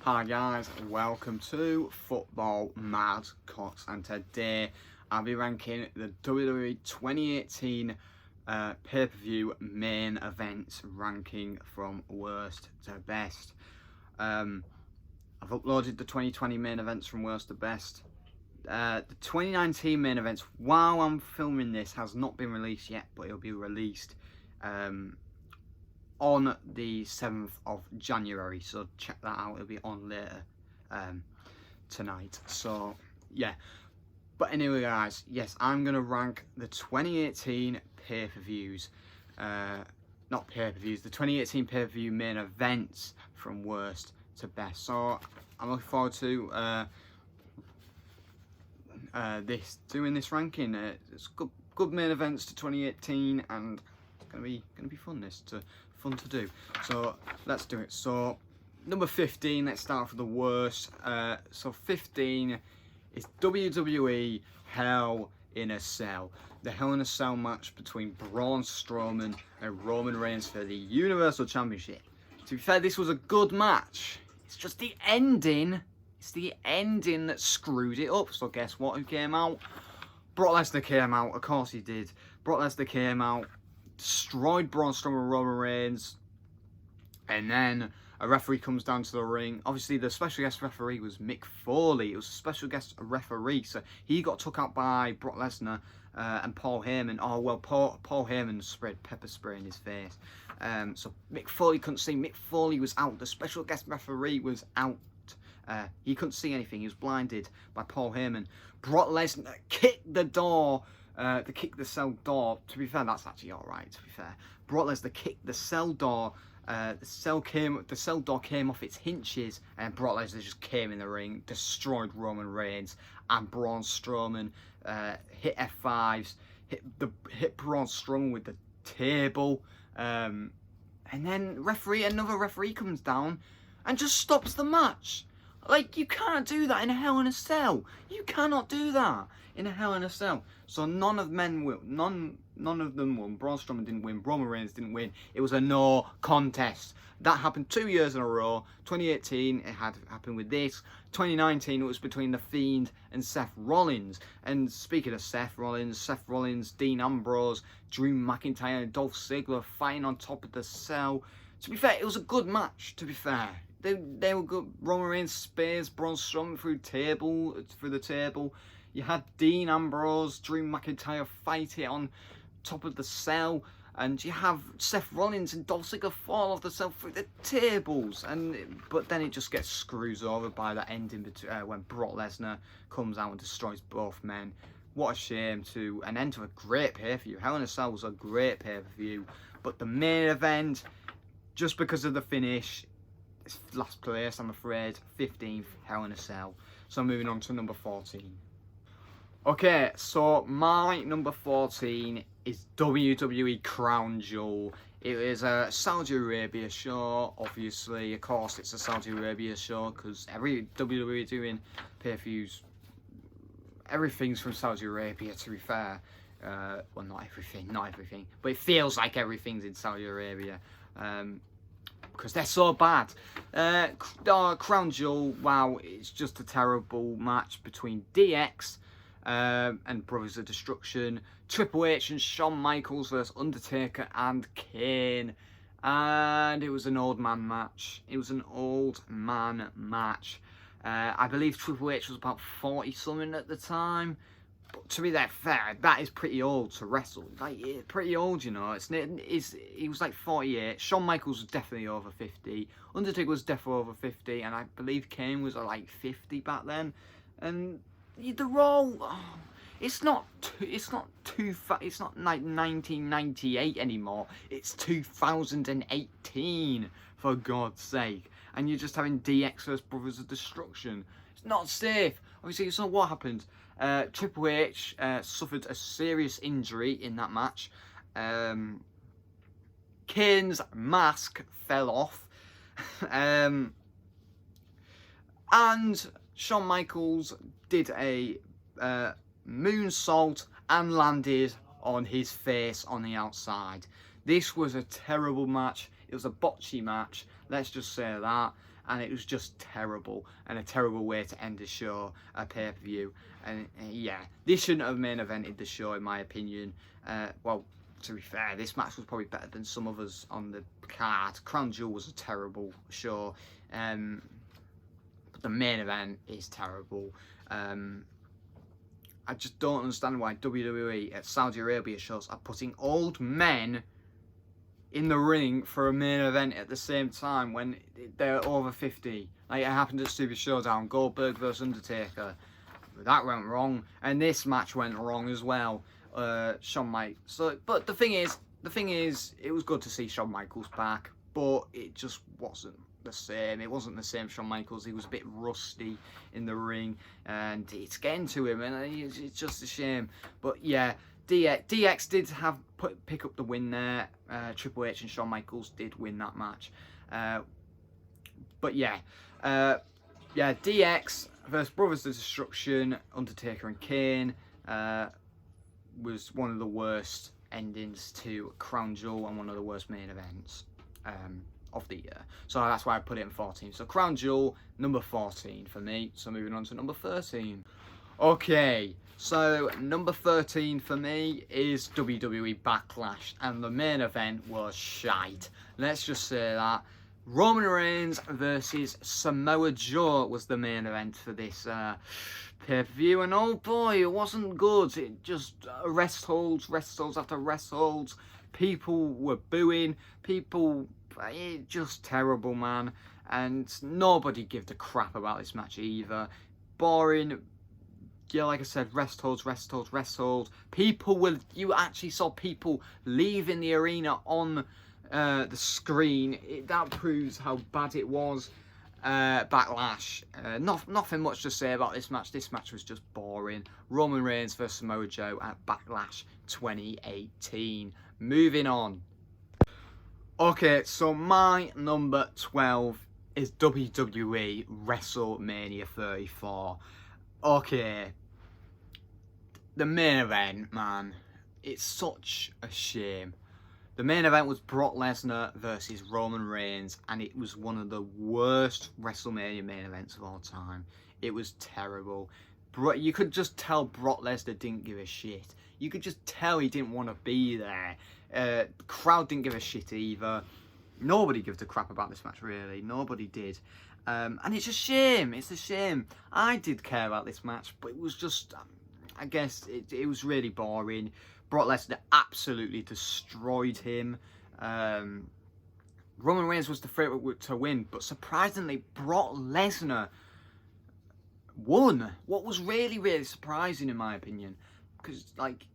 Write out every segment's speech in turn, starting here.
Hi guys, welcome to Football Mad Cox, and today I'll be ranking the WWE 2018 pay-per-view main events, ranking from worst to best. I've uploaded the 2020 main events from worst to best. The 2019 main events, while I'm filming this, has not been released yet, but it'll be released on the 7th of January, so check that out. It'll be on later tonight, so yeah. But anyway guys, yes, I'm gonna rank the 2018 pay-per-views, not pay-per-views, the 2018 pay-per-view main events from worst to best. So I'm looking forward to doing this ranking. It's good main events to 2018, and it's gonna be fun. Fun to do. So let's do it. So number 15, let's start with the worst. So 15 is WWE Hell in a Cell. The Hell in a Cell match between Braun Strowman and Roman Reigns for the Universal Championship. To be fair, this was a good match. It's just the ending. It's the ending that screwed it up. So guess what? Who came out? Brock Lesnar came out. Of course he did. Brock Lesnar came out, destroyed Braun Strowman and Roman Reigns, and then a referee comes down to the ring. Obviously, the special guest referee was Mick Foley. It was a special guest referee, so he got took out by Brock Lesnar and Paul Heyman. Oh, well, Paul Heyman sprayed pepper spray in his face. So Mick Foley couldn't see. Mick Foley was out. The special guest referee was out. He couldn't see anything. He was blinded by Paul Heyman. Brock Lesnar kicked the door. The kick the cell door. To be fair, that's actually all right. To be fair, Brock Lesnar kicked the cell door. The cell door came off its hinges, and Brock Lesnar just came in the ring, destroyed Roman Reigns, and Braun Strowman hit F5s, hit Braun Strowman with the table, and then another referee comes down and just stops the match. Like, you can't do that in a Hell in a Cell. You cannot do that in a Hell in a Cell. So none of them won. Braun Strowman didn't win. Roman Reigns didn't win. It was a no contest. That happened 2 years in a row. 2018, it had happened with this. 2019, it was between The Fiend and Seth Rollins. And speaking of Seth Rollins, Dean Ambrose, Drew McIntyre, and Dolph Ziggler fighting on top of the cell. To be fair, it was a good match, to be fair. They were good. Roman Reigns spears Braun Strowman through the table. You had Dean Ambrose, Drew McIntyre fight it on top of the cell, and you have Seth Rollins and Dolph Ziggler fall off the cell through the tables. But then it just gets screwed over by that ending when Brock Lesnar comes out and destroys both men. What a shame to an end to a great pay-per-view. Hell in a Cell was a great pay-per-view, but the main event, just because of the finish, it's last place, I'm afraid. 15th, Hell in a Cell. So moving on to number 14. Okay, so my number 14 is WWE Crown Jewel. It is a Saudi Arabia show, obviously. Of course, it's a Saudi Arabia show because every WWE doing pay-per-views, everything's from Saudi Arabia, to be fair. Well, not everything, but it feels like everything's in Saudi Arabia. Because they're so bad. Crown Jewel, wow, it's just a terrible match between DX and Brothers of Destruction, Triple H and Shawn Michaels versus Undertaker and Kane. And it was an old man match. I believe Triple H was about 40-something at the time. But to be that fair, that is pretty old to wrestle. Like, pretty old, you know. He was like 48. Shawn Michaels was definitely over 50. Undertaker was definitely over 50, and I believe Kane was like 50 back then. And the role, it's not like 1998 anymore. It's 2018, for God's sake. And you're just having DX versus Brothers of Destruction. It's not safe. Obviously, so what happened? Triple H suffered a serious injury in that match. Kane's mask fell off. And Shawn Michaels did a moonsault and landed on his face on the outside. This was a terrible match. It was a botchy match. Let's just say that. and it was just terrible, and a terrible way to end the show, a pay-per-view. And yeah, this shouldn't have main evented the show, in my opinion. Well, to be fair, this match was probably better than some others on the card. Crown Jewel was a terrible show, but the main event is terrible. I just don't understand why WWE at Saudi Arabia shows are putting old men in the ring for a main event at the same time when they're over 50. Like it happened at Super Showdown, Goldberg vs Undertaker. That went wrong, and this match went wrong as well. Shawn Michaels. So, but the thing is, it was good to see Shawn Michaels back, but it just wasn't the same. It wasn't the same Shawn Michaels. He was a bit rusty in the ring, and it's getting to him, and it's just a shame. But yeah, DX did pick up the win there. Triple H and Shawn Michaels did win that match. But yeah, DX versus Brothers of Destruction, Undertaker and Kane. Was one of the worst endings to Crown Jewel and one of the worst main events of the year. So that's why I put it in 14. So Crown Jewel, number 14 for me. So moving on to number 13. Okay, so number 13 for me is WWE Backlash, and the main event was shite. Let's just say that. Roman Reigns versus Samoa Joe was the main event for this pay-per-view, and oh boy, it wasn't good. It just rest holds after rest holds. People were booing. It just terrible, man. And nobody gave a crap about this match either. Boring. Yeah, like I said, rest holds. You actually saw people leaving the arena on the screen. That proves how bad it was. Backlash. Nothing much to say about this match. This match was just boring. Roman Reigns versus Samoa Joe at Backlash 2018. Moving on. Okay, so my number 12 is WWE WrestleMania 34. Okay, the main event, man, it's such a shame. The main event was Brock Lesnar versus Roman Reigns, and it was one of the worst WrestleMania main events of all time. It was terrible. You could just tell Brock Lesnar didn't give a shit. You could just tell he didn't want to be there. The crowd didn't give a shit either. Nobody gave a crap about this match, really. Nobody did. And it's a shame. It's a shame. I did care about this match, but it was just, I guess, it was really boring. Brock Lesnar absolutely destroyed him. Roman Reigns was the favourite to win, but surprisingly, Brock Lesnar won. What was really, really surprising, in my opinion, because, like,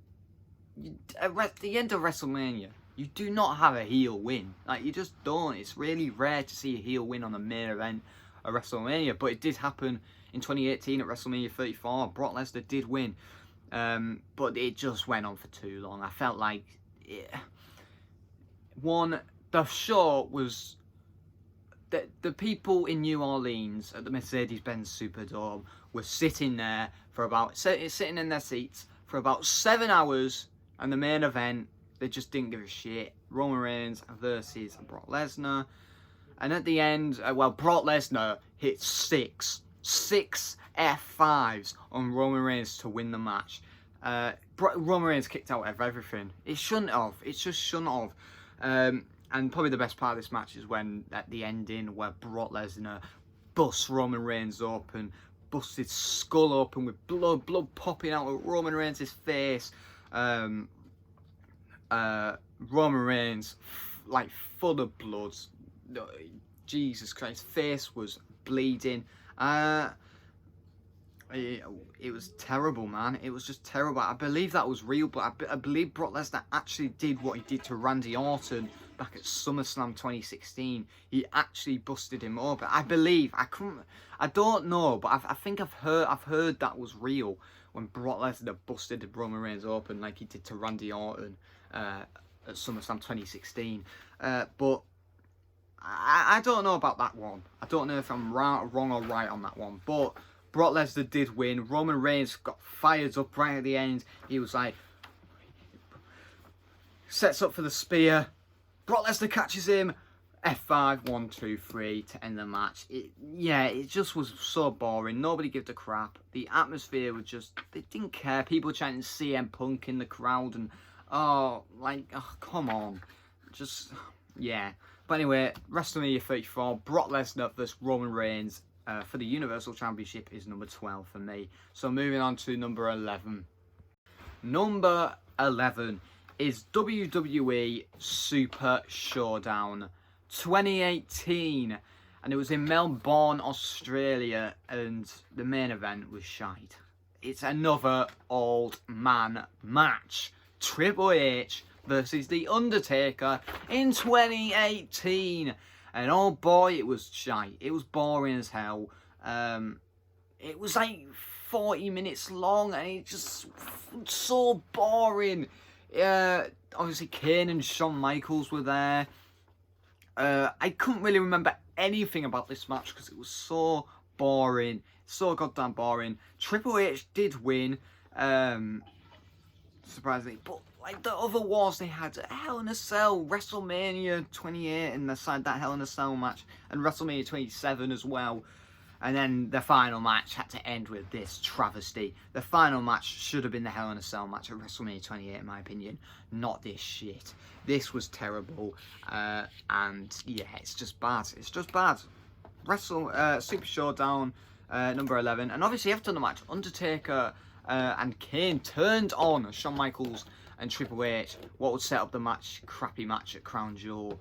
at the end of WrestleMania, you do not have a heel win. Like, you just don't. It's really rare to see a heel win on the main event of WrestleMania, but it did happen in 2018 at WrestleMania 34. Brock Lesnar did win. But it just went on for too long. I felt like the show was the people in New Orleans at the Mercedes-Benz Superdome were sitting there for sitting in their seats for about 7 hours, and the main event, they just didn't give a shit. Roman Reigns versus Brock Lesnar, and at the end, Brock Lesnar hit six F5s on Roman Reigns to win the match. Roman Reigns kicked out of everything. It shouldn't have. It just shouldn't have. And probably the best part of this match is when, at the ending, where Brock Lesnar busts Roman Reigns open, busts his skull open with blood popping out of Roman Reigns' face. Roman Reigns, like, full of blood. Jesus Christ, face was bleeding. It was terrible, man. It was just terrible. I believe that was real, but I believe Brock Lesnar actually did what he did to Randy Orton back at SummerSlam 2016. He actually busted him open. I believe. I don't know, but I think I've heard that was real when Brock Lesnar busted Roman Reigns open like he did to Randy Orton at SummerSlam 2016. But I don't know about that one. I don't know if I'm wrong or right on that one, but Brock Lesnar did win. Roman Reigns got fired up right at the end. He was like, sets up for the spear. Brock Lesnar catches him, F5, 1, 2, 3 to end the match. It just was so boring. Nobody gave a crap. The atmosphere was just, they didn't care. People chanting CM Punk in the crowd and, come on. Just, yeah. But anyway, WrestleMania 34, Brock Lesnar versus Roman Reigns for the Universal Championship is number 12 for me. So moving on to number 11. Number 11 is WWE Super Showdown 2018, and it was in Melbourne, Australia, and the main event was shite. It's another old man match. Triple H versus The Undertaker in 2018, and oh boy, it was shite. It was boring as hell. It was like 40 minutes long, and it just so boring. Obviously Kane and Shawn Michaels were there. I couldn't really remember anything about this match because it was so boring, so goddamn boring. Triple H did win, surprisingly, but like the other wars they had, Hell in a Cell, WrestleMania 28, and they signed that Hell in a Cell match, and WrestleMania 27 as well. And then the final match had to end with this travesty. The final match should have been the Hell in a Cell match at WrestleMania 28, in my opinion. Not this shit. This was terrible. And yeah, it's just bad. It's just bad. Super Showdown number 11. And obviously after the match, Undertaker and Kane turned on Shawn Michaels and Triple H. What would set up the match, crappy match at Crown Jewel.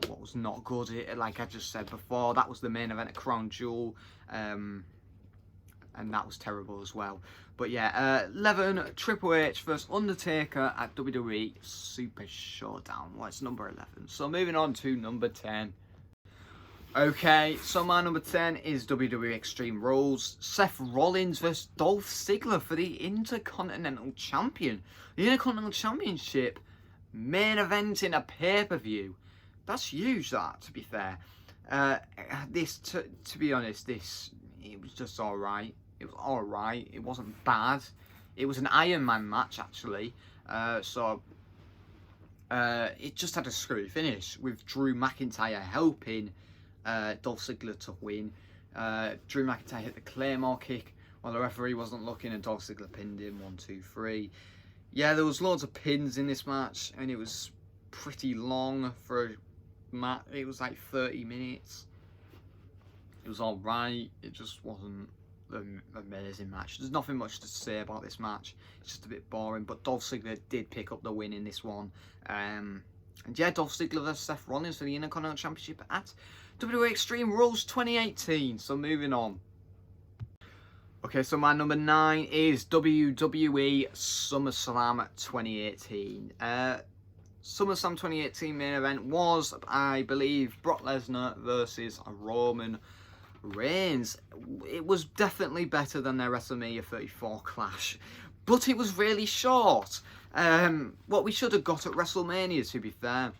What was not good, like I just said before, that was the main event at Crown Jewel, and that was terrible as well. But yeah, 11, Triple H versus Undertaker at WWE Super Showdown. Well, it's number 11. So moving on to number 10. Okay, so my number 10 is WWE Extreme Rules. Seth Rollins versus Dolph Ziggler for the Intercontinental Champion. The Intercontinental Championship main event in a pay-per-view. That's huge, that, to be fair. To be honest, it was just alright. It was alright. It wasn't bad. It was an Iron Man match, actually. It just had a screwy finish, with Drew McIntyre helping Dolph Ziggler to win. Drew McIntyre hit the Claymore kick while the referee wasn't looking, and Dolph Ziggler pinned him, 1, 2, 3. Yeah, there was loads of pins in this match, and it was pretty long for a match. It was like 30 minutes. It was alright. It just wasn't an amazing match. There's nothing much to say about this match. It's just a bit boring. But Dolph Ziggler did pick up the win in this one. And yeah, Dolph Ziggler versus Seth Rollins for the Intercontinental Championship at WWE Extreme Rules 2018. So moving on. Okay, so my number 9 is WWE SummerSlam 2018. SummerSlam 2018 main event was, I believe, Brock Lesnar versus Roman Reigns. It was definitely better than their WrestleMania 34 clash, but it was really short. What we should have got at WrestleMania, to be fair.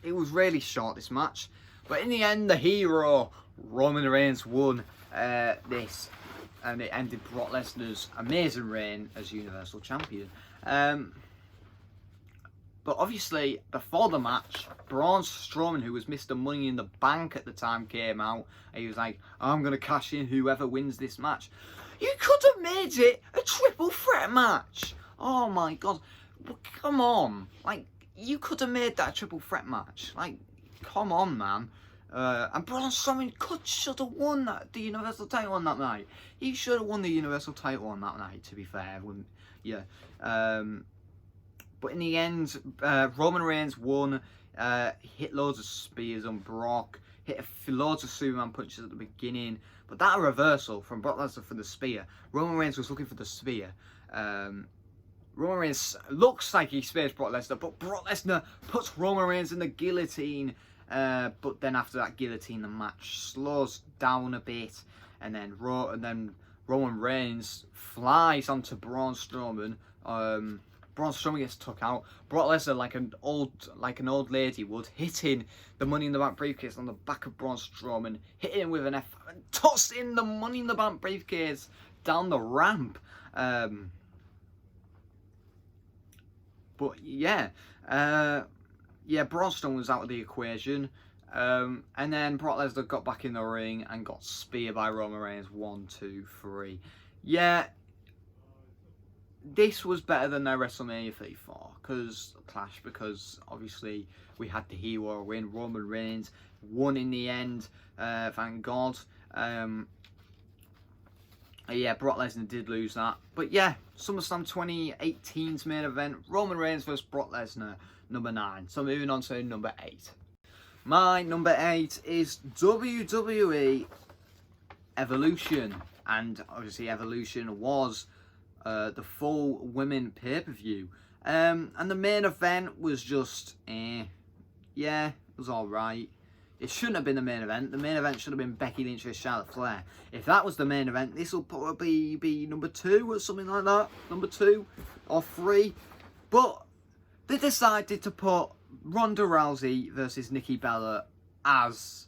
It was really short, this match, but in the end, the hero, Roman Reigns, won this, and it ended Brock Lesnar's amazing reign as Universal Champion. But obviously, before the match, Braun Strowman, who was Mr. Money in the Bank at the time, came out. And he was like, I'm going to cash in whoever wins this match. You could have made it a triple threat match. Oh my God. Well, come on. Like, you could have made that a triple threat match. Like, come on, man. And Braun Strowman should have won the Universal title on that night. He should have won the Universal title on that night, to be fair. Yeah. But in the end, Roman Reigns won, hit loads of spears on Brock, hit loads of Superman punches at the beginning, but that reversal from Brock Lesnar for the spear. Roman Reigns was looking for the spear. Roman Reigns looks like he spears Brock Lesnar, but Brock Lesnar puts Roman Reigns in the guillotine. But then after that guillotine, the match slows down a bit, and then Roman Reigns flies onto Braun Strowman. Braun Strowman gets took out. Brock Lesnar, like an old lady would, hitting the Money in the Bank briefcase on the back of Braun Strowman, hitting him with an F, and tossing the Money in the Bank briefcase down the ramp. But yeah, yeah, Braun Strowman was out of the equation. And then Brock Lesnar got back in the ring and got speared by Roman Reigns. 1, 2, 3. Yeah, this was better than their WrestleMania 34 Clash, because obviously we had the hero win. Roman Reigns won in the end, thank God. Yeah, Brock Lesnar did lose that. But yeah, SummerSlam 2018's main event, Roman Reigns versus Brock Lesnar, number 9. So moving on to number 8. My number 8 is WWE Evolution. And obviously Evolution was the full women pay-per-view. And the main event was just, yeah, it was alright. It shouldn't have been the main event. The main event should have been Becky Lynch versus Charlotte Flair. If that was the main event, this will probably be number 2 or something like that. Number 2 or 3. But they decided to put Ronda Rousey versus Nikki Bella as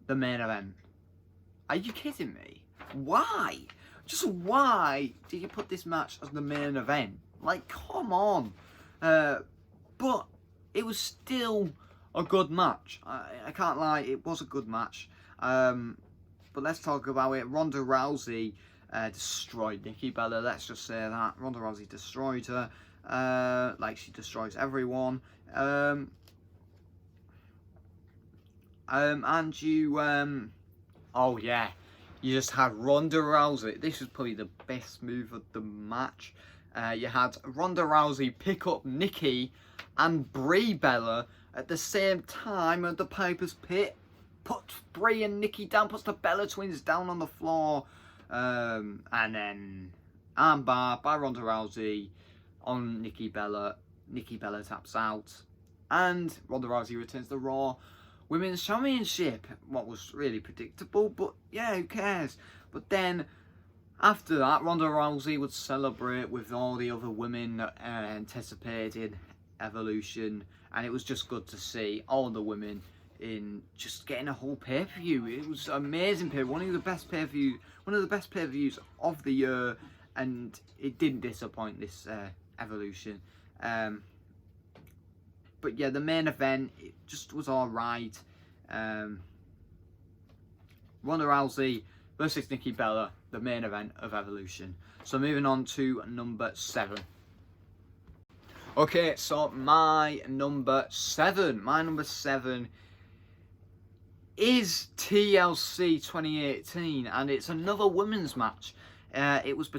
the main event. Are you kidding me? Why? Just why did you put this match as the main event? Like, come on. But it was still a good match. I can't lie, it was a good match. But let's talk about it. Ronda Rousey destroyed Nikki Bella. Let's just say that. Ronda Rousey destroyed her. Like she destroys everyone. And you, oh yeah, you just had Ronda Rousey. This was probably the best move of the match. You had Ronda Rousey pick up Nikki and Brie Bella at the same time at the Piper's Pit. Puts Brie and Nikki down, puts the Bella twins down on the floor. And then armbar by Ronda Rousey on Nikki Bella. Nikki Bella taps out. And Ronda Rousey returns the Raw Women's Championship. What was really predictable, but yeah, who cares? But then after that, Ronda Rousey would celebrate with all the other women that anticipated Evolution, and it was just good to see all the women in just getting a whole pay-per-view. It was amazing pay-per-view, one of the best pay-per-views of the year, and it didn't disappoint this Evolution. But yeah, the main event, it just was alright. Ronda Rousey versus Nikki Bella, the main event of Evolution. So moving on to number 7. Okay, so my number 7 is TLC 2018, and it's another women's match. It was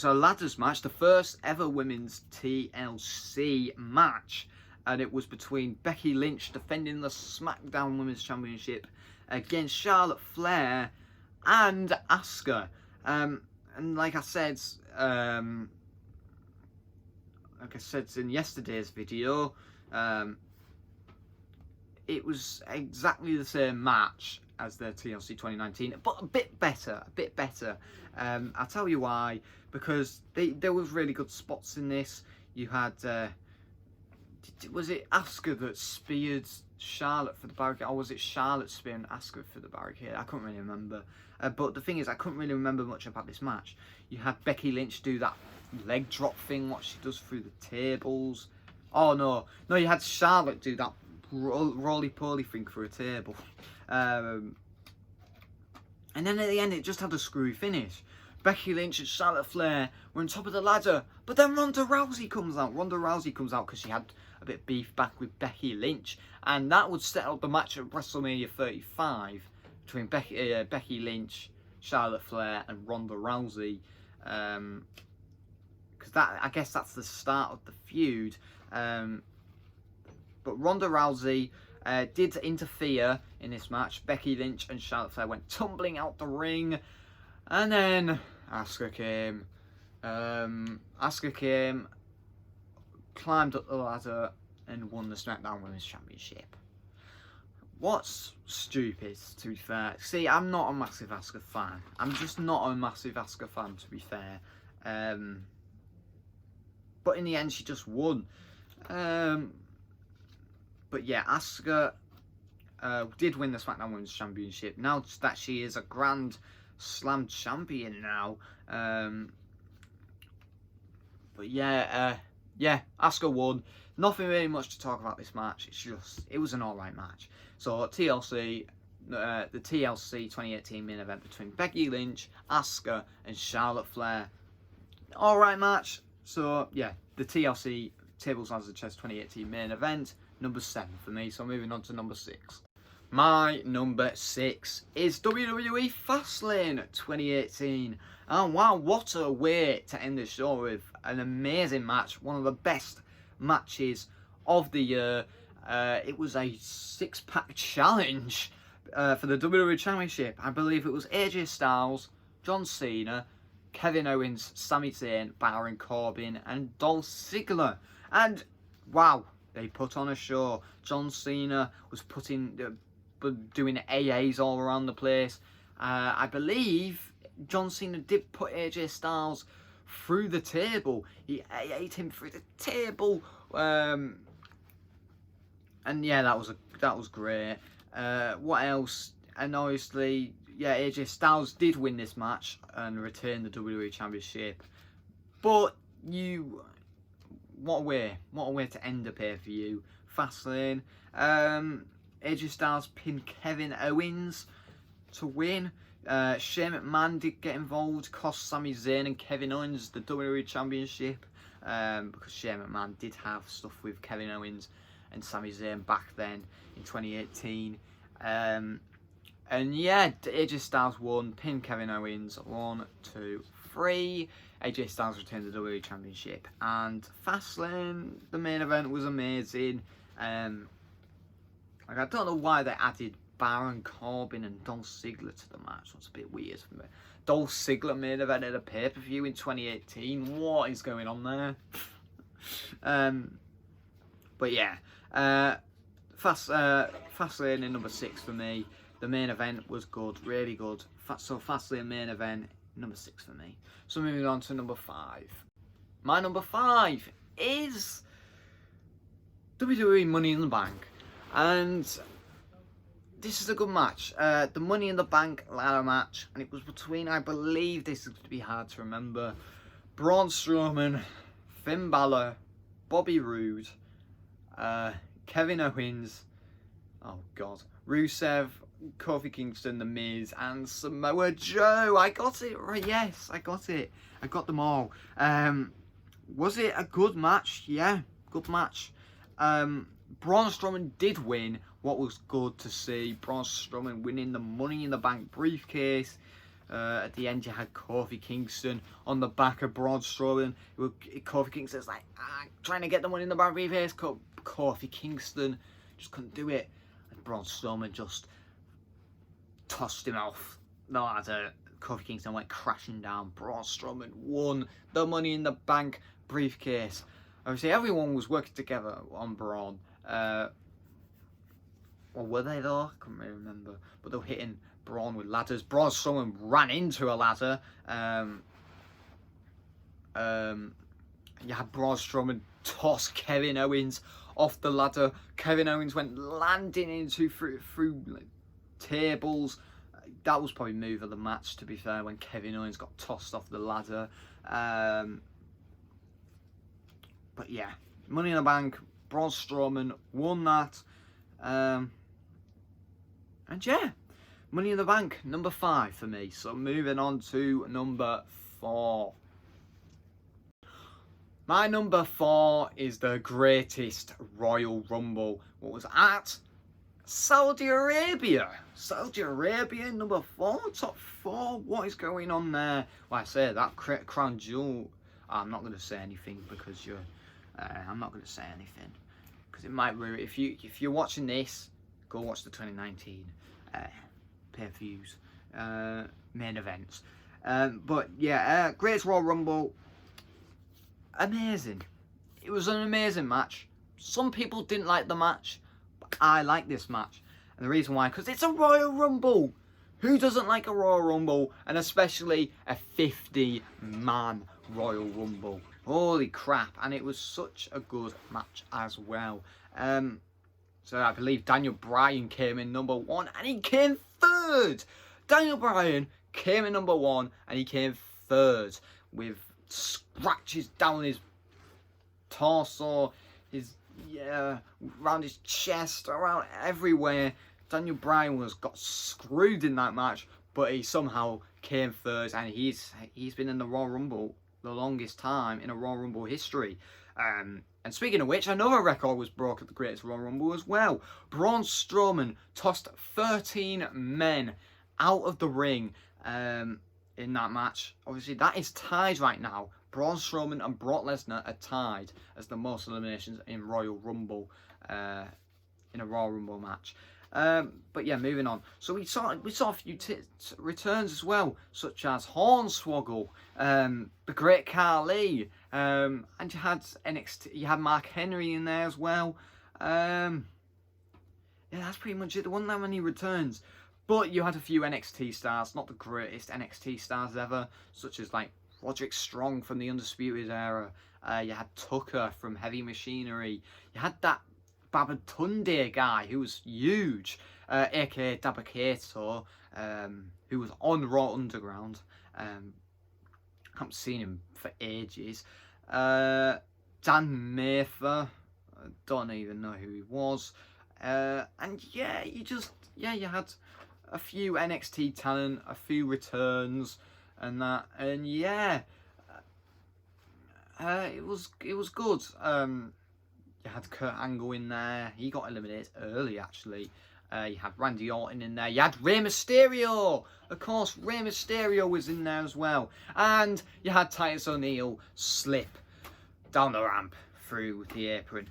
a ladders match, the first ever women's TLC match, and it was between Becky Lynch defending the SmackDown Women's Championship against Charlotte Flair and Asuka. And like I said in yesterday's video, it was exactly the same match as the TLC 2019, but a bit better. I'll tell you why. Because there was really good spots in this. You had, was it Asuka that speared Charlotte for the barricade, or was it Charlotte spearing Asuka for the barricade? I couldn't really remember. But the thing is, I couldn't really remember much about this match. You had Becky Lynch do that leg drop thing, what she does through the tables. Oh no, you had Charlotte do that roly-poly thing through a table. And then at the end, it just had a screwy finish. Becky Lynch and Charlotte Flair were on top of the ladder, but then Ronda Rousey comes out. Because she had a bit of beef back with Becky Lynch, and that would set up the match at WrestleMania 35 between Becky Lynch, Charlotte Flair, and Ronda Rousey. Because I guess that's the start of the feud. But Ronda Rousey did interfere in this match. Becky Lynch and Charlotte Flair went tumbling out the ring, and then Asuka came. Climbed up the ladder, and won the SmackDown Women's Championship. What's stupid, to be fair? See, I'm not a massive Asuka fan. I'm just not a massive Asuka fan, to be fair. But in the end, she just won. But yeah, Asuka did win the SmackDown Women's Championship. Now that she is a Grand Slam champion now. But yeah, yeah, Asuka won. Nothing really much to talk about this match. It was an alright match. So TLC, the TLC 2018 main event between Becky Lynch, Asuka, and Charlotte Flair. Alright match. So yeah, the TLC Tables, Ladders and Chess 2018 main event, number 7 for me. So moving on to number 6. My number 6 is WWE Fastlane 2018. And wow, what a way to end the show with an amazing match. One of the best matches of the year. It was a 6-pack challenge for the WWE Championship. I believe it was AJ Styles, John Cena, Kevin Owens, Sami Zayn, Baron Corbin, and Dolph Ziggler. And wow, they put on a show. John Cena was doing AAs all around the place. I believe John Cena did put AJ Styles through the table. He AA'd him through the table. And yeah, that was great. What else? And obviously, yeah, AJ Styles did win this match and retain the WWE Championship. But what a way to end the pay-per-view. Fastlane. AJ Styles pinned Kevin Owens to win. Shane McMahon did get involved, cost Sami Zayn and Kevin Owens the WWE Championship, because Shane McMahon did have stuff with Kevin Owens and Sami Zayn back then in 2018. And yeah, AJ Styles won, pinned Kevin Owens, 1, 2, 3. AJ Styles retained the WWE Championship. And Fastlane, the main event, was amazing. Like, I don't know why they added Baron Corbin and Dolph Ziggler to the match. That's a bit weird for me. Dolph Ziggler main event at a pay-per-view in 2018. What is going on there? But yeah, Fastlane in number 6 for me. The main event was good, really good. So Fastlane main event, number 6 for me. So moving on to number 5. My number 5 is WWE Money in the Bank. And this is a good match. The Money in the Bank ladder match. And it was between, I believe this is going to be hard to remember, Braun Strowman, Finn Balor, Bobby Roode, Kevin Owens, oh god, Rusev, Kofi Kingston, The Miz, and Samoa Joe. I got it right. Yes, I got it. I got them all. Was it a good match? Yeah, good match. Braun Strowman did win. What was good to see. Braun Strowman winning the Money in the Bank briefcase. At the end, you had Kofi Kingston on the back of Braun Strowman. Kofi Kingston's like, trying to get the Money in the Bank briefcase. Kofi Kingston just couldn't do it. And Braun Strowman just tossed him off the ladder. Kofi Kingston went crashing down. Braun Strowman won the Money in the Bank briefcase. Obviously, everyone was working together on Braun. Or were they though? I can't really remember. But they were hitting Braun with ladders. Braun Strowman ran into a ladder. You had Braun Strowman toss Kevin Owens off the ladder. Kevin Owens went landing into through like, tables. That was probably move of the match, to be fair, when Kevin Owens got tossed off the ladder. But yeah, Money in the Bank, Braun Strowman won that. And yeah, Money in the Bank, number 5 for me. So moving on to number 4. My number 4 is the greatest Royal Rumble. What was at Saudi Arabia. Saudi Arabia, number 4, top 4. What is going on there? Well, I say that crown jewel. I'm not going to say anything because you're. I'm not going to say anything because it might ruin. If you're watching this, go watch the 2019 pay-per-views, main events. But yeah, greatest Royal Rumble. Amazing. It was an amazing match. Some people didn't like the match, but I like this match. And the reason why, because it's a Royal Rumble. Who doesn't like a Royal Rumble? And especially a 50-man Royal Rumble. Holy crap. And it was such a good match as well. So I believe Daniel Bryan came in number 1 and he came 3rd. Daniel Bryan came in number 1 and he came 3rd with scratches down his torso, around his chest, around everywhere. Daniel Bryan got screwed in that match, but he somehow came first, and he's been in the Royal Rumble the longest time in a Royal Rumble history. And speaking of which, another record was broke at the Greatest Royal Rumble as well. Braun Strowman tossed 13 men out of the ring in that match. Obviously, that is tied right now. Braun Strowman and Brock Lesnar are tied as the most eliminations in Royal Rumble, in a Royal Rumble match. But yeah, moving on. So we saw a few returns as well, such as Hornswoggle, the Great Khali, and you had NXT. You had Mark Henry in there as well. Yeah, that's pretty much it. There wasn't that many returns, but you had a few NXT stars, not the greatest NXT stars ever, such as like Roderick Strong from the Undisputed Era. You had Tucker from Heavy Machinery. You had that Babatunde guy who was huge, aka Dabba-Kato, who was on Raw Underground. Haven't seen him for ages. Dan Mather, I don't even know who he was. And yeah, you had a few NXT talent, a few returns, and that, and yeah, it was good. You had Kurt Angle in there. He got eliminated early, actually. You had Randy Orton in there. You had Rey Mysterio. Of course, Rey Mysterio was in there as well. And you had Titus O'Neil slip down the ramp through the apron.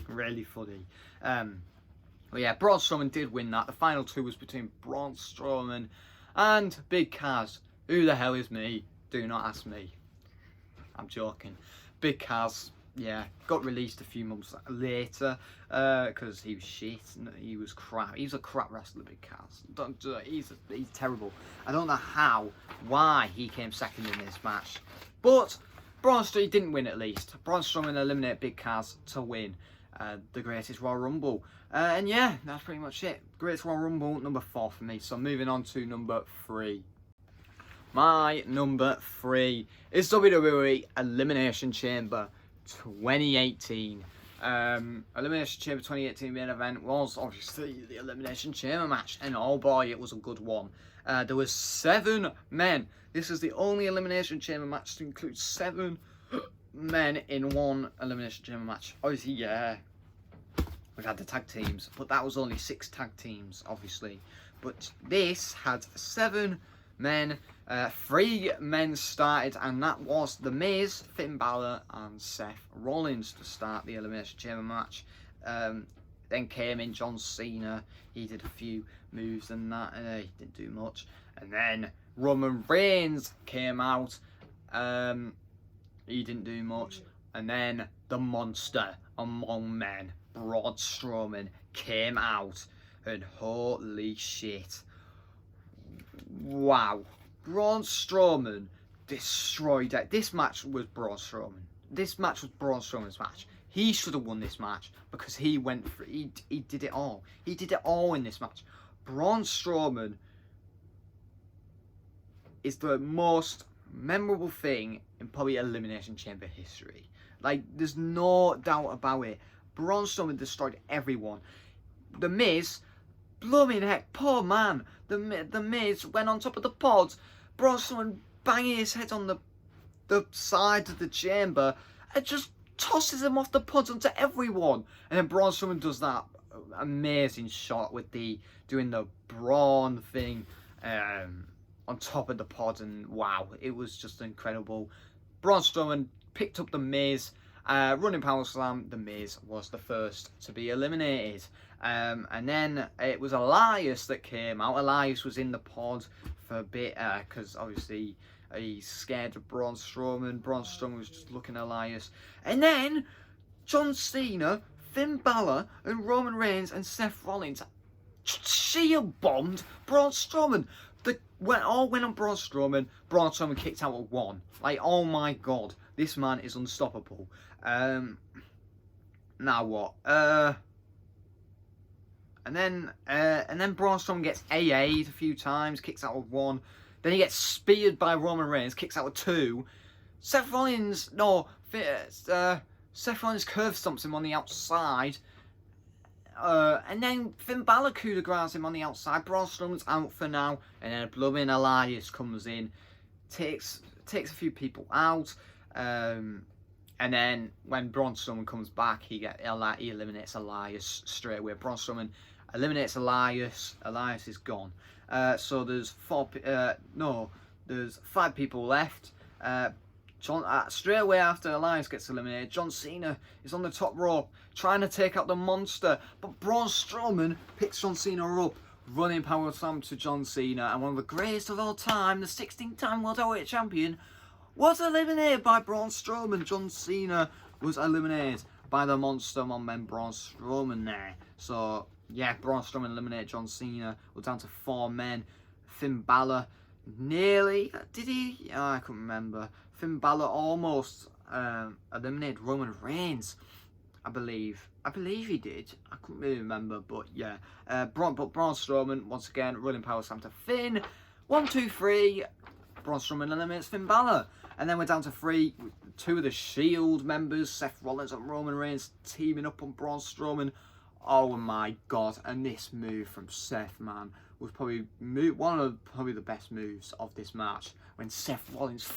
Really funny. But yeah, Braun Strowman did win that. The final two was between Braun Strowman and Big Kaz. Who the hell is me? Do not ask me. I'm joking. Big Kaz, yeah, got released a few months later because he was shit. He was crap. He's a crap wrestler, Big Kaz. He's terrible. I don't know why he came second in this match. But Braun Strowman didn't win at least. Braun Strowman eliminated Big Kaz to win the Greatest Royal Rumble. And yeah, that's pretty much it. Greatest Royal Rumble, number 4 for me. So moving on to number 3. My number 3 is WWE Elimination Chamber 2018. Elimination Chamber 2018 main event was obviously the Elimination Chamber match, and oh boy, it was a good one. There was 7 men. This is the only Elimination Chamber match to include 7 men in one Elimination Chamber match. Obviously, yeah, we've had the tag teams, but that was only 6 tag teams, obviously. But this had 7 men. 3 men started, and that was The Miz, Finn Balor, and Seth Rollins to start the Elimination Chamber match. Then came in John Cena. He did a few moves and that, and he didn't do much. And then Roman Reigns came out. He didn't do much. And then the monster among men, Braun Strowman, came out, and holy shit. Wow. Braun Strowman destroyed it. This match was Braun Strowman. This match was Braun Strowman's match. He should have won this match because he went for he did it all. He did it all in this match. Braun Strowman is the most memorable thing in probably Elimination Chamber history. Like, there's no doubt about it. Braun Strowman destroyed everyone. The Miz, blooming heck, poor man. The Miz went on top of the pods. Braun Strowman banging his head on the side of the chamber and just tosses him off the pods onto everyone. And then Braun Strowman does that amazing shot with doing the Braun thing on top of the pod, and wow, it was just incredible. Braun Strowman picked up the Miz, running power slam. The Miz was the first to be eliminated. And then it was Elias that came out. Elias was in the pod for a bit because obviously he's scared of Braun Strowman. Braun Strowman was just looking at Elias. And then John Cena, Finn Balor, and Roman Reigns and Seth Rollins shield bombed Braun Strowman. All went on Braun Strowman. Braun Strowman kicked out at 1. Like, oh my god, this man is unstoppable. Now what? And then Braun Strowman gets AA'd a few times, kicks out of 1. Then he gets speared by Roman Reigns, kicks out of 2. Seth Rollins, Seth Rollins curve stomps him on the outside. And then Finn Balor coup de grace him on the outside. Braun Strowman's out for now. And then a blooming Elias comes in. Takes a few people out. And then when Braun Strowman comes back, he eliminates Elias straight away. Braun Strowman eliminates Elias. Elias is gone. So there's there's 5 people left. Straight away after Elias gets eliminated, John Cena is on the top rope trying to take out the monster, but Braun Strowman picks John Cena up, running power slam to John Cena, and one of the greatest of all time, the 16-time World Heavyweight Champion, was eliminated by Braun Strowman. John Cena was eliminated by the monster man Braun Strowman there. So yeah, Braun Strowman eliminated John Cena. We're down to 4 men. Finn Balor nearly, did he? Oh, I couldn't remember. Finn Balor almost eliminated Roman Reigns, I believe he did. I couldn't really remember, but yeah. Braun Strowman, once again, running power slam to Finn. 1, 2, 3. Braun Strowman eliminates Finn Balor. And then we're down to 3. 2 of the Shield members, Seth Rollins and Roman Reigns, teaming up on Braun Strowman. Oh my god, and this move from Seth, man, was probably one of the best moves of this match. When Seth Rollins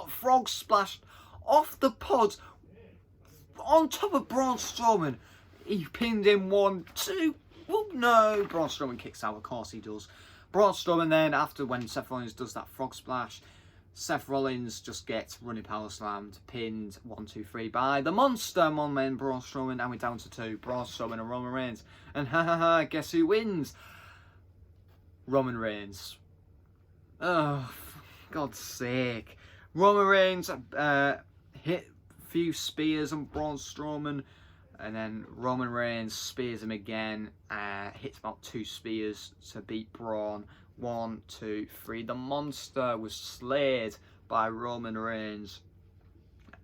frog splashed off the pods on top of Braun Strowman. He pinned him 1, 2. Oh no, Braun Strowman kicks out, of course he does. Braun Strowman then, after when Seth Rollins does that frog splash, Seth Rollins just gets running power slammed, pinned 1, 2, 3 by the monster man Braun Strowman, and we're down to 2, Braun Strowman and Roman Reigns. And guess who wins? Roman Reigns. Oh, for God's sake. Roman Reigns hit a few spears on Braun Strowman, and then Roman Reigns spears him again, hits about 2 spears to beat Braun. 1, 2, 3. The monster was slayed by Roman Reigns,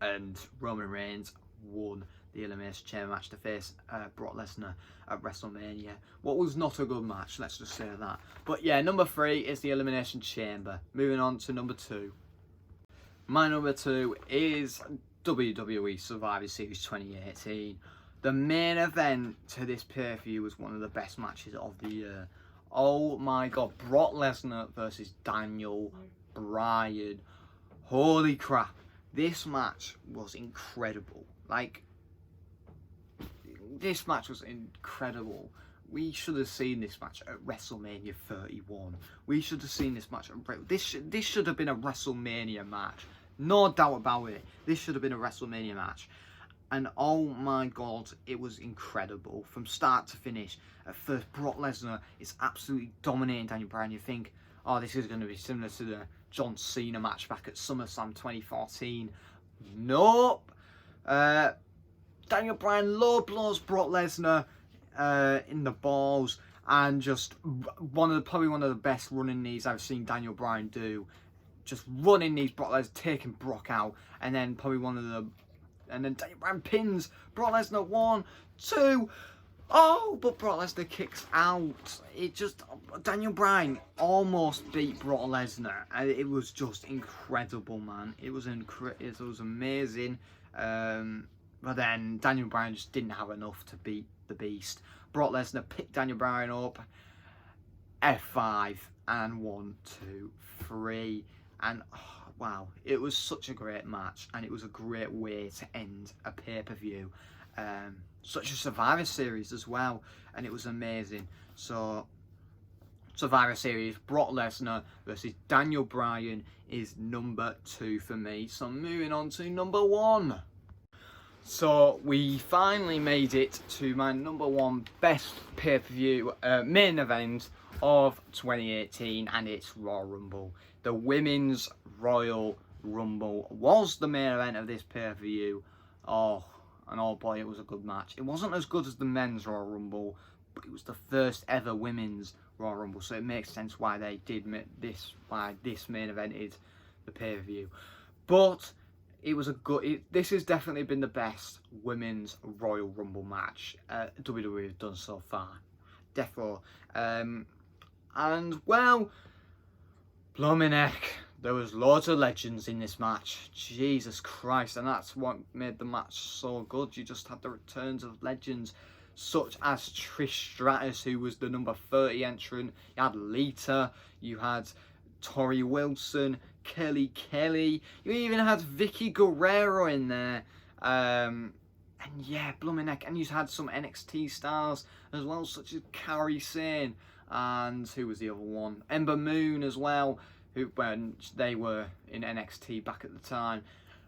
and Roman Reigns won the Elimination Chamber match to face Brock Lesnar at WrestleMania. What was not a good match, let's just say that. But yeah, number 3 is the Elimination Chamber. Moving on to number 2. My number 2 is WWE Survivor Series 2018. The main event to this pay-per-view was one of the best matches of the year. Oh my god, Brock Lesnar versus Daniel Bryan. Holy crap, this match was incredible. Like, this match was incredible. We should have seen this match at WrestleMania 31. We should have seen this match at this should have been a WrestleMania match. No doubt about it. This should have been a WrestleMania match. And oh my god, it was incredible from start to finish. At first, Brock Lesnar is absolutely dominating Daniel Bryan. You think, oh, this is going to be similar to the John Cena match back at SummerSlam 2014. Nope. Daniel Bryan low blows Brock Lesnar in the balls, and just probably one of the best running knees I've seen Daniel Bryan do. Just running knees Brock Lesnar, taking Brock out, and then probably and then Daniel Bryan pins Brock Lesnar 1, 2. Oh, but Brock Lesnar kicks out. Daniel Bryan almost beat Brock Lesnar, and it was just incredible, man. It was amazing. But then Daniel Bryan just didn't have enough to beat the Beast. Brock Lesnar picked Daniel Bryan up, F5, and 1, 2, 3, and wow, it was such a great match, and it was a great way to end a pay-per-view. Such a Survivor Series as well, and it was amazing. So, Survivor Series, Brock Lesnar versus Daniel Bryan is number 2 for me. So, moving on to number 1. So, we finally made it to my number 1 best pay-per-view main event of 2018, and it's Royal Rumble. The Women's Royal Rumble was the main event of this pay-per-view. Oh boy, it was a good match. It wasn't as good as the Men's Royal Rumble, but it was the first ever Women's Royal Rumble, so it makes sense why they did why this main evented the pay-per-view. But it was this has definitely been the best Women's Royal Rumble match WWE have done so far. Definitely. And well, blooming heck, there was loads of legends in this match. Jesus Christ, and that's what made the match so good. You just had the returns of legends such as Trish Stratus, who was the number 30 entrant. You had Lita, you had Tori Wilson, Kelly Kelly. You even had Vicky Guerrero in there. And yeah, blooming heck. And you had some NXT stars as well, such as Kairi Sane. And who was the other one? Ember Moon as well, who, when they were in NXT back at the time.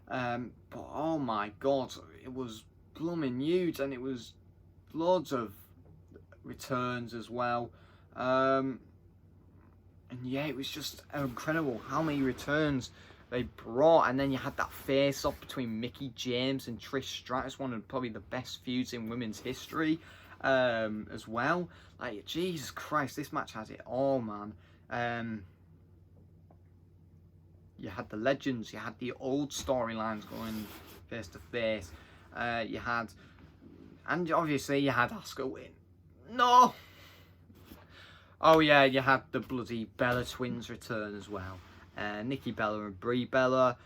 But oh my god, it was blooming huge, and it was loads of returns as well. And yeah, it was just incredible how many returns they brought. And then you had that face-off between Mickie James and Trish Stratus, one of probably the best feuds in women's history as well. Like, Jesus Christ, this match has it all, man. You had the legends, you had the old storylines going face to face. You had, and obviously you had Asuka win. No! Oh yeah, you had the bloody Bella Twins return as well. Nikki Bella and Brie Bella,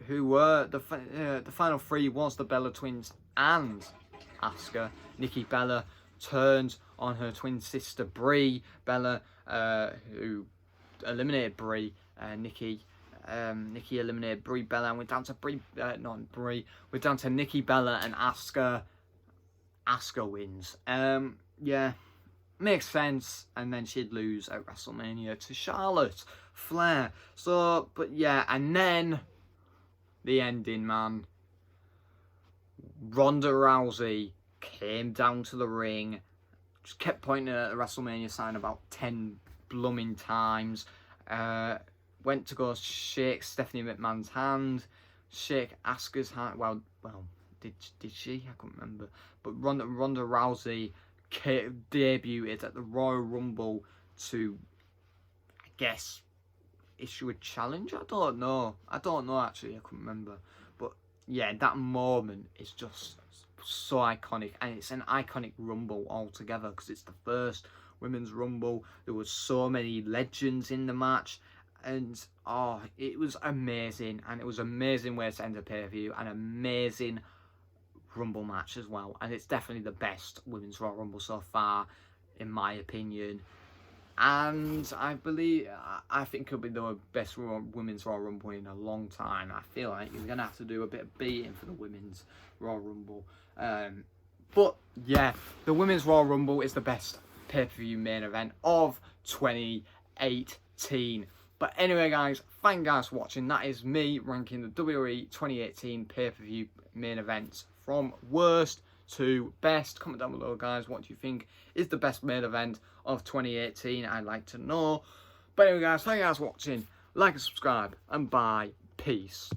who were, the final three was the Bella Twins and Asuka. Nikki Bella turned on her twin sister Brie Bella, who eliminated Brie. Nikki eliminated Brie Bella, and we're down to we're down to Nikki Bella and Asuka. Asuka wins. Yeah, makes sense. And then she'd lose at WrestleMania to Charlotte Flair. So, but yeah, and then the ending, man. Ronda Rousey came down to the ring, just kept pointing at the WrestleMania sign about 10 blooming times. Went to go shake Stephanie McMahon's hand, shake Asuka's hand. Well, did she? I can't remember. But Ronda Rousey debuted at the Royal Rumble to, I guess, issue a challenge. I don't know actually. I couldn't remember. But yeah, that moment is just so iconic, and it's an iconic Rumble altogether because it's the first Women's Rumble. There was so many legends in the match, and oh, it was amazing, and it was an amazing way to end a pay-per-view, an amazing Rumble match as well, and it's definitely the best Women's Royal Rumble so far, in my opinion. And I think it'll be the best Women's Royal Rumble in a long time. I feel like you're going to have to do a bit of beating for the Women's Royal Rumble. But yeah, the Women's Royal Rumble is the best pay-per-view main event of 2018. But anyway, guys, thank you guys for watching. That is me ranking the WWE 2018 pay-per-view main events from worst to best. Comment down below, guys, what do you think is the best main event of 2018? I'd like to know. But anyway, guys, thank you guys for watching. Like and subscribe, and bye. Peace.